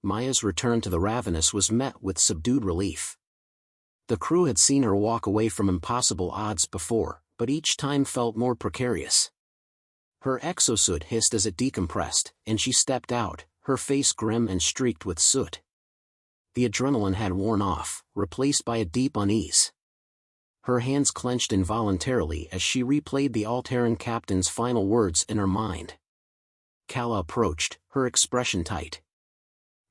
Maya's return to the Ravenous was met with subdued relief. The crew had seen her walk away from impossible odds before, but each time felt more precarious. Her exosuit hissed as it decompressed, and she stepped out, her face grim and streaked with soot. The adrenaline had worn off, replaced by a deep unease. Her hands clenched involuntarily as she replayed the Alteran captain's final words in her mind. Kala approached, her expression tight.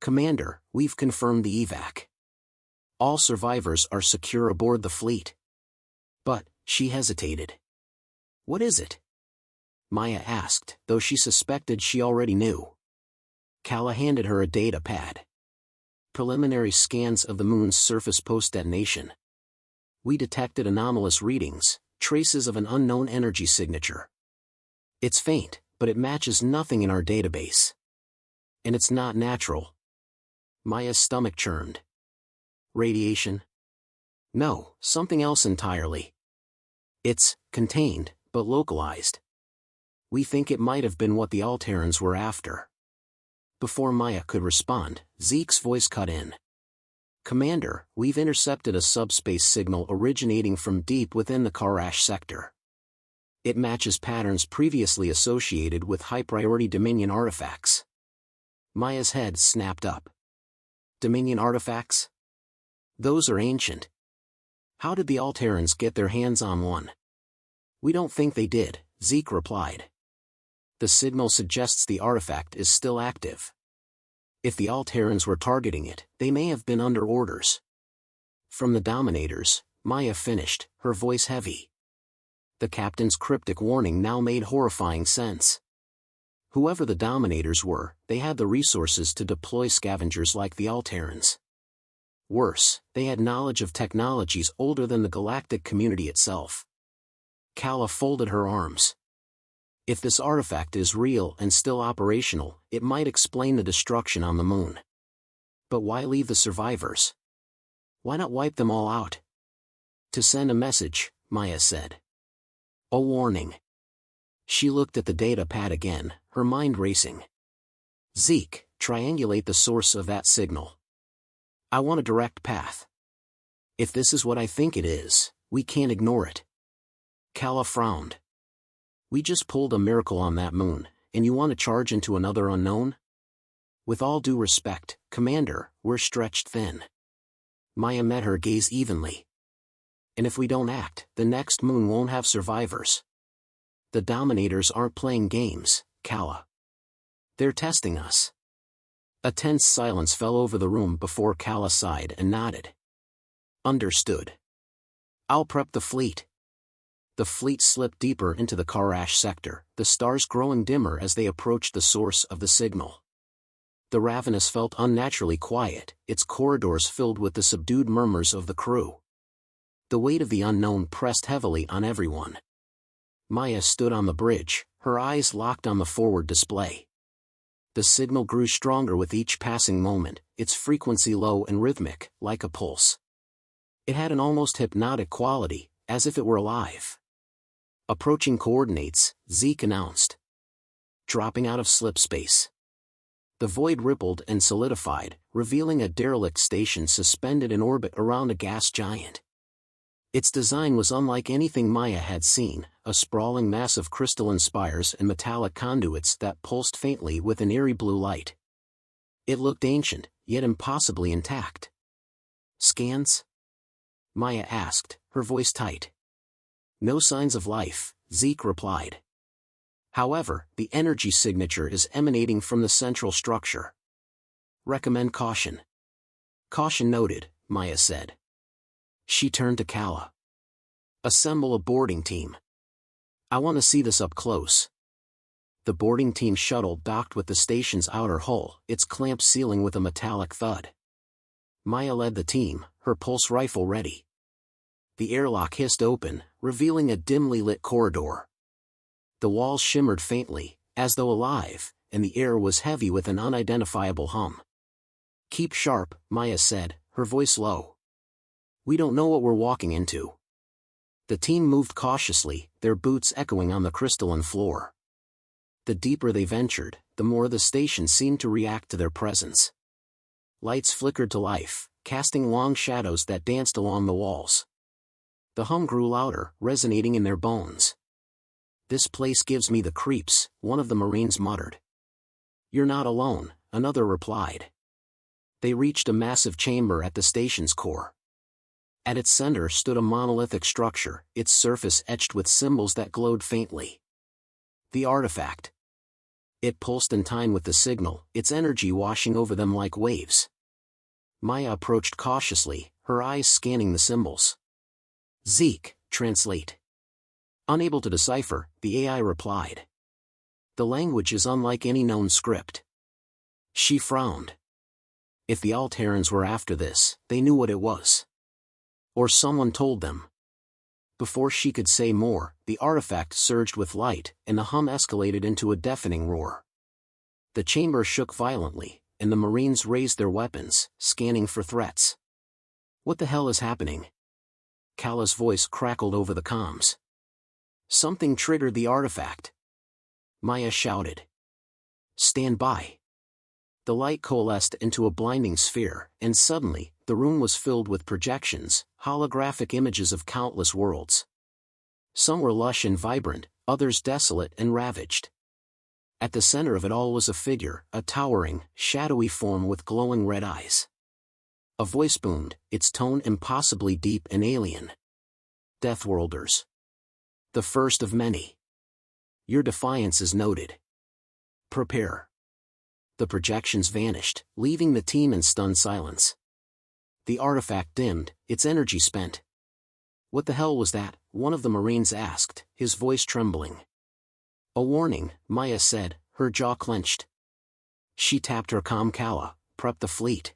"Commander, we've confirmed the evac. All survivors are secure aboard the fleet." "But," she hesitated. "What is it?" Maya asked, though she suspected she already knew. Kala handed her a data pad. "Preliminary scans of the moon's surface post-detonation. We detected anomalous readings, traces of an unknown energy signature. It's faint, but it matches nothing in our database. And it's not natural." Maya's stomach churned. "Radiation?" "No, something else entirely. It's contained, but localized. We think it might have been what the Alterans were after." Before Maya could respond, Zeke's voice cut in. "Commander, we've intercepted a subspace signal originating from deep within the Karash sector. It matches patterns previously associated with high-priority Dominion artifacts." Maya's head snapped up. "Dominion artifacts? Those are ancient. How did the Alterans get their hands on one?" "We don't think they did," Zeke replied. "The signal suggests the artifact is still active. If the Alterans were targeting it, they may have been under orders." "From the Dominators," Maya finished, her voice heavy. The captain's cryptic warning now made horrifying sense. Whoever the Dominators were, they had the resources to deploy scavengers like the Alterans. Worse, they had knowledge of technologies older than the galactic community itself. Kala folded her arms. If this artifact is real and still operational, it might explain the destruction on the moon. But why leave the survivors? Why not wipe them all out? "To send a message," Maya said. "A warning." She looked at the data pad again, her mind racing. "Zeke, triangulate the source of that signal. I want a direct path. If this is what I think it is, we can't ignore it." Kala frowned. "We just pulled a miracle on that moon, and you want to charge into another unknown? With all due respect, Commander, we're stretched thin." Maya met her gaze evenly. "And if we don't act, the next moon won't have survivors. The Dominators aren't playing games, Kala. They're testing us." A tense silence fell over the room before Kala sighed and nodded. "Understood. I'll prep the fleet." The fleet slipped deeper into the Karash sector, the stars growing dimmer as they approached the source of the signal. The Ravenous felt unnaturally quiet, its corridors filled with the subdued murmurs of the crew. The weight of the unknown pressed heavily on everyone. Maya stood on the bridge, her eyes locked on the forward display. The signal grew stronger with each passing moment, its frequency low and rhythmic, like a pulse. It had an almost hypnotic quality, as if it were alive. "Approaching coordinates," Zeke announced. "Dropping out of slip space." The void rippled and solidified, revealing a derelict station suspended in orbit around a gas giant. Its design was unlike anything Maya had seen, a sprawling mass of crystalline spires and metallic conduits that pulsed faintly with an eerie blue light. It looked ancient, yet impossibly intact. "Scans?" Maya asked, her voice tight. "No signs of life," Zeke replied. "However, the energy signature is emanating from the central structure. Recommend caution." "Caution noted," Maya said. She turned to Kala. "Assemble a boarding team. I want to see this up close." The boarding team shuttle docked with the station's outer hull, its clamps sealing with a metallic thud. Maya led the team, her pulse rifle ready. The airlock hissed open, revealing a dimly lit corridor. The walls shimmered faintly, as though alive, and the air was heavy with an unidentifiable hum. "Keep sharp," Maya said, her voice low. "We don't know what we're walking into." The team moved cautiously, their boots echoing on the crystalline floor. The deeper they ventured, the more the station seemed to react to their presence. Lights flickered to life, casting long shadows that danced along the walls. The hum grew louder, resonating in their bones. "This place gives me the creeps," one of the Marines muttered. "You're not alone," another replied. They reached a massive chamber at the station's core. At its center stood a monolithic structure, its surface etched with symbols that glowed faintly. The artifact. It pulsed in time with the signal, its energy washing over them like waves. Maya approached cautiously, her eyes scanning the symbols. "Zeke, translate." Unable to decipher, the AI replied. "The language is unlike any known script." She frowned. If the Alterans were after this, they knew what it was. Or someone told them. Before she could say more, the artifact surged with light, and the hum escalated into a deafening roar. The chamber shook violently, and the Marines raised their weapons, scanning for threats. "What the hell is happening?" Kala's voice crackled over the comms. "Something triggered the artifact." Maya shouted. "Stand by." The light coalesced into a blinding sphere, and suddenly, the room was filled with projections, holographic images of countless worlds. Some were lush and vibrant, others desolate and ravaged. At the center of it all was a figure, a towering, shadowy form with glowing red eyes. A voice boomed, its tone impossibly deep and alien. "Deathworlders. The first of many. Your defiance is noted. Prepare." The projections vanished, leaving the team in stunned silence. The artifact dimmed, its energy spent. "What the hell was that?" one of the Marines asked, his voice trembling. "A warning," Maya said, her jaw clenched. She tapped her comm. "Kala, prep the fleet.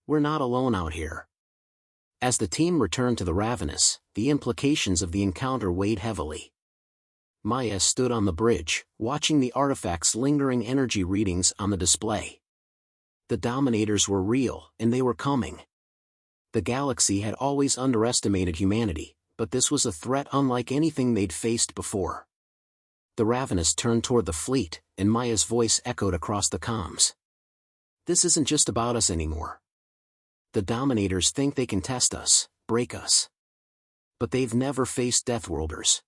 We're not alone out here." As the team returned to the Ravenous, the implications of the encounter weighed heavily. Maya stood on the bridge, watching the artifact's lingering energy readings on the display. The Dominators were real, and they were coming. The galaxy had always underestimated humanity, but this was a threat unlike anything they'd faced before. The Ravenous turned toward the fleet, and Maya's voice echoed across the comms. "This isn't just about us anymore. The Dominators think they can test us, break us. But they've never faced Deathworlders."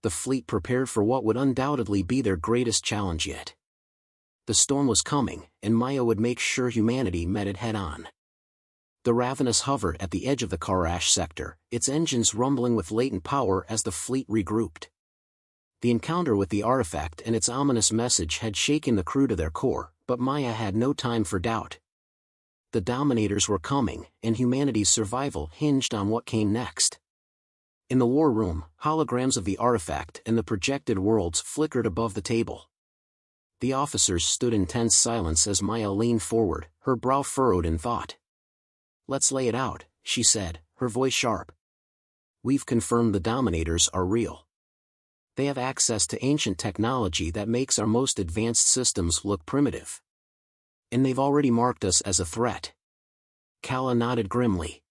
The fleet prepared for what would undoubtedly be their greatest challenge yet. The storm was coming, and Maya would make sure humanity met it head-on. The Ravenous hovered at the edge of the Karash sector, its engines rumbling with latent power as the fleet regrouped. The encounter with the artifact and its ominous message had shaken the crew to their core, but Maya had no time for doubt. The Dominators were coming, and humanity's survival hinged on what came next. In the war room, holograms of the artifact and the projected worlds flickered above the table. The officers stood in tense silence as Maya leaned forward, her brow furrowed in thought. "Let's lay it out," she said, her voice sharp. "We've confirmed the Dominators are real. They have access to ancient technology that makes our most advanced systems look primitive. And they've already marked us as a threat." Kala nodded grimly.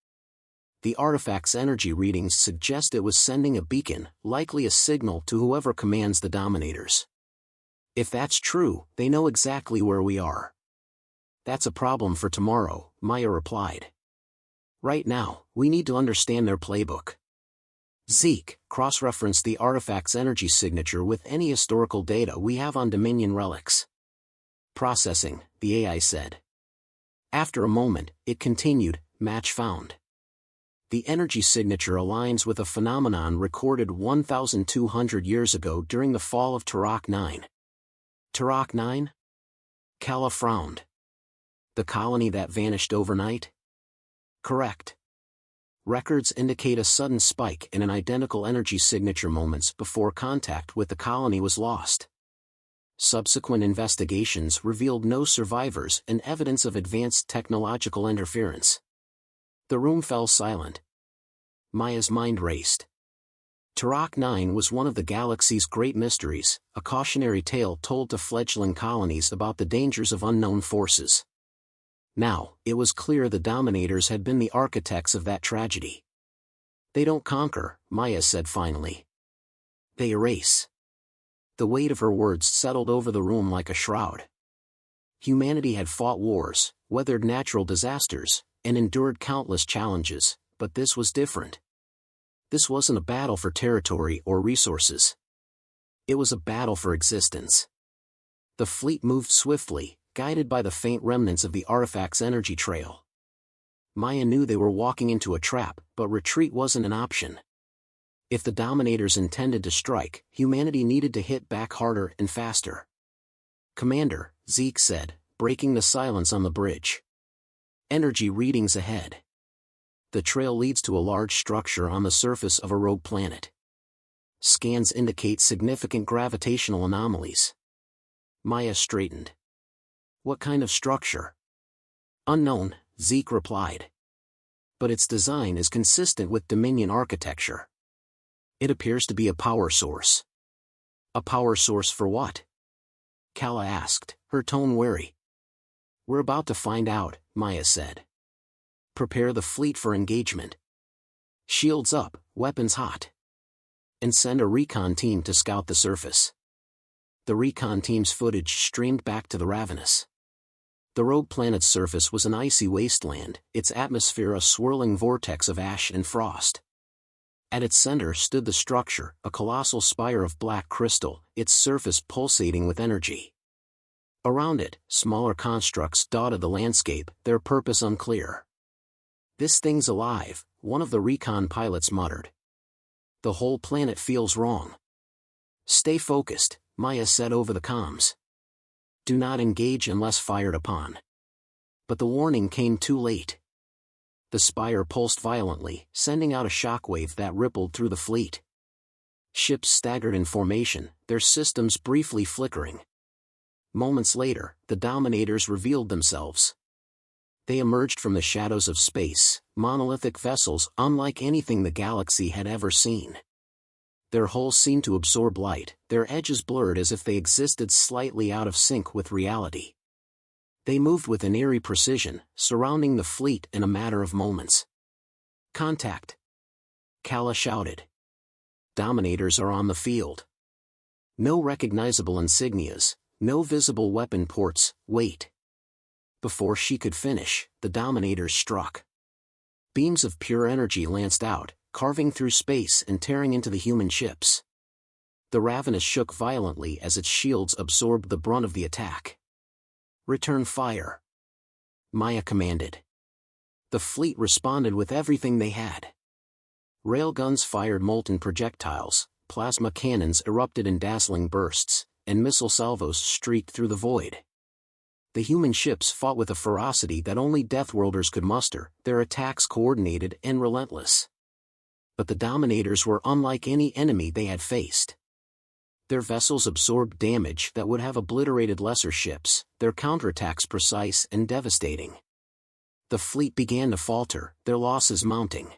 The artifact's energy readings suggest it was sending a beacon, likely a signal to whoever commands the Dominators. "If that's true, they know exactly where we are." "That's a problem for tomorrow," Maya replied. "Right now, we need to understand their playbook." "Zeke, cross-reference the artifact's energy signature with any historical data we have on Dominion relics." "Processing," the AI said. After a moment, it continued, "Match found. The energy signature aligns with a phenomenon recorded 1,200 years ago during the fall of Tarak 9. Tarak 9? Kala frowned. "The colony that vanished overnight?" "Correct. Records indicate a sudden spike in an identical energy signature moments before contact with the colony was lost. Subsequent investigations revealed no survivors and evidence of advanced technological interference." The room fell silent. Maya's mind raced. Tarak 9 was one of the galaxy's great mysteries, a cautionary tale told to fledgling colonies about the dangers of unknown forces. Now, it was clear the Dominators had been the architects of that tragedy. "They don't conquer," Maya said finally. "They erase." The weight of her words settled over the room like a shroud. Humanity had fought wars, weathered natural disasters, and endured countless challenges, but this was different. This wasn't a battle for territory or resources. It was a battle for existence. The fleet moved swiftly, guided by the faint remnants of the artifact's energy trail. Maya knew they were walking into a trap, but retreat wasn't an option. If the Dominators intended to strike, humanity needed to hit back harder and faster. "Commander," Zeke said, breaking the silence on the bridge. "Energy readings ahead. The trail leads to a large structure on the surface of a rogue planet. Scans indicate significant gravitational anomalies." Maya straightened. "What kind of structure?" "Unknown," Zeke replied. "But its design is consistent with Dominion architecture. It appears to be a power source." "A power source for what?" Kala asked, her tone wary. "We're about to find out," Maya said. "Prepare the fleet for engagement. Shields up, weapons hot. And send a recon team to scout the surface." The recon team's footage streamed back to the Ravenous. The rogue planet's surface was an icy wasteland, its atmosphere a swirling vortex of ash and frost. At its center stood the structure, a colossal spire of black crystal, its surface pulsating with energy. Around it, smaller constructs dotted the landscape, their purpose unclear. "This thing's alive," one of the recon pilots muttered. "The whole planet feels wrong." "Stay focused," Maya said over the comms. "Do not engage unless fired upon." But the warning came too late. The spire pulsed violently, sending out a shockwave that rippled through the fleet. Ships staggered in formation, their systems briefly flickering. Moments later, the Dominators revealed themselves. They emerged from the shadows of space, monolithic vessels unlike anything the galaxy had ever seen. Their hulls seemed to absorb light, their edges blurred as if they existed slightly out of sync with reality. They moved with an eerie precision, surrounding the fleet in a matter of moments. "Contact!" Kala shouted. "Dominators are on the field. No recognizable insignias, no visible weapon ports, wait." Before she could finish, the Dominators struck. Beams of pure energy lanced out, carving through space and tearing into the human ships. The Ravenous shook violently as its shields absorbed the brunt of the attack. "Return fire," Maya commanded. The fleet responded with everything they had. Railguns fired molten projectiles, plasma cannons erupted in dazzling bursts, and missile salvos streaked through the void. The human ships fought with a ferocity that only Deathworlders could muster, their attacks coordinated and relentless. But the Dominators were unlike any enemy they had faced. Their vessels absorbed damage that would have obliterated lesser ships, their counterattacks precise and devastating. The fleet began to falter, their losses mounting.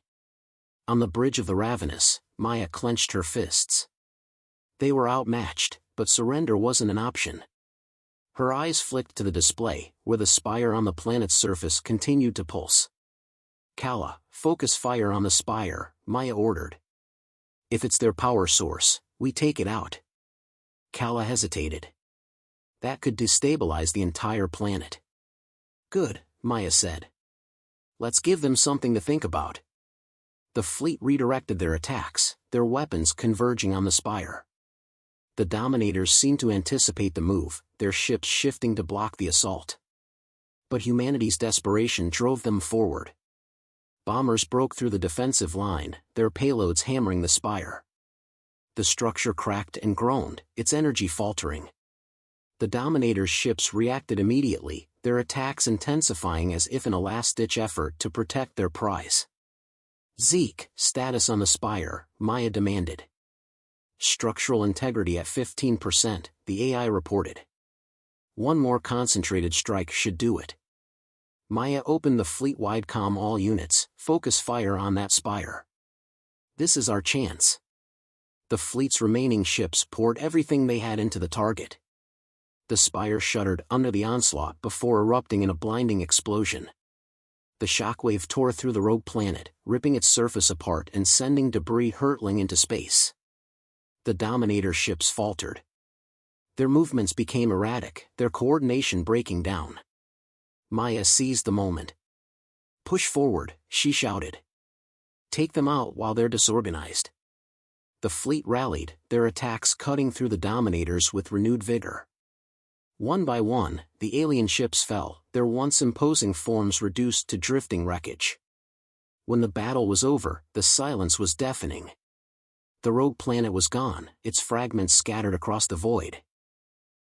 On the bridge of the Ravenous, Maya clenched her fists. They were outmatched, but surrender wasn't an option. Her eyes flicked to the display, where the spire on the planet's surface continued to pulse. "Kala, focus fire on the spire," Maya ordered. "If it's their power source, we take it out." Kala hesitated. "That could destabilize the entire planet." "Good," Maya said. "Let's give them something to think about." The fleet redirected their attacks, their weapons converging on the spire. The Dominators seemed to anticipate the move, their ships shifting to block the assault. But humanity's desperation drove them forward. Bombers broke through the defensive line, their payloads hammering the spire. The structure cracked and groaned, its energy faltering. The Dominators' ships reacted immediately, their attacks intensifying as if in a last-ditch effort to protect their prize. "Zeke, status on the spire," Maya demanded. "Structural integrity at 15%, the AI reported. One more concentrated strike should do it." Maya opened the fleet-wide comm all units, focus fire on that spire. "This is our chance." The fleet's remaining ships poured everything they had into the target. The spire shuddered under the onslaught before erupting in a blinding explosion. The shockwave tore through the rogue planet, ripping its surface apart and sending debris hurtling into space. The Dominator ships faltered. Their movements became erratic, their coordination breaking down. Maya seized the moment. "Push forward," she shouted. "Take them out while they're disorganized." The fleet rallied, their attacks cutting through the Dominators with renewed vigor. One by one, the alien ships fell, their once imposing forms reduced to drifting wreckage. When the battle was over, the silence was deafening. The rogue planet was gone, its fragments scattered across the void.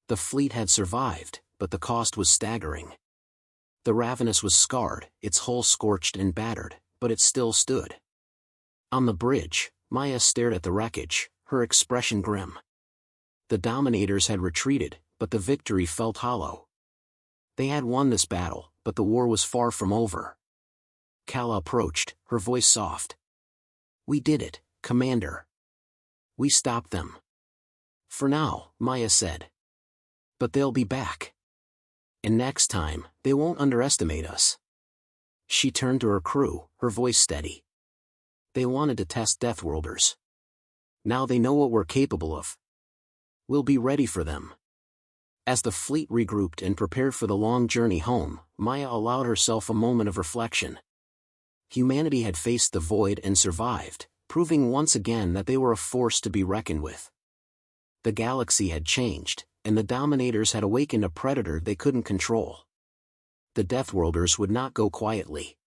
The fleet had survived, but the cost was staggering. The Ravenous was scarred, its hull scorched and battered, but it still stood. On the bridge, Maya stared at the wreckage, her expression grim. The Dominators had retreated, but the victory felt hollow. They had won this battle, but the war was far from over. Kala approached, her voice soft. "We did it, Commander. We stopped them." "For now," Maya said. "But they'll be back. And next time, they won't underestimate us." She turned to her crew, her voice steady. "They wanted to test Deathworlders. Now they know what we're capable of. We'll be ready for them." As the fleet regrouped and prepared for the long journey home, Maya allowed herself a moment of reflection. Humanity had faced the void and survived, proving once again that they were a force to be reckoned with. The galaxy had changed, and the Dominators had awakened a predator they couldn't control. The Deathworlders would not go quietly.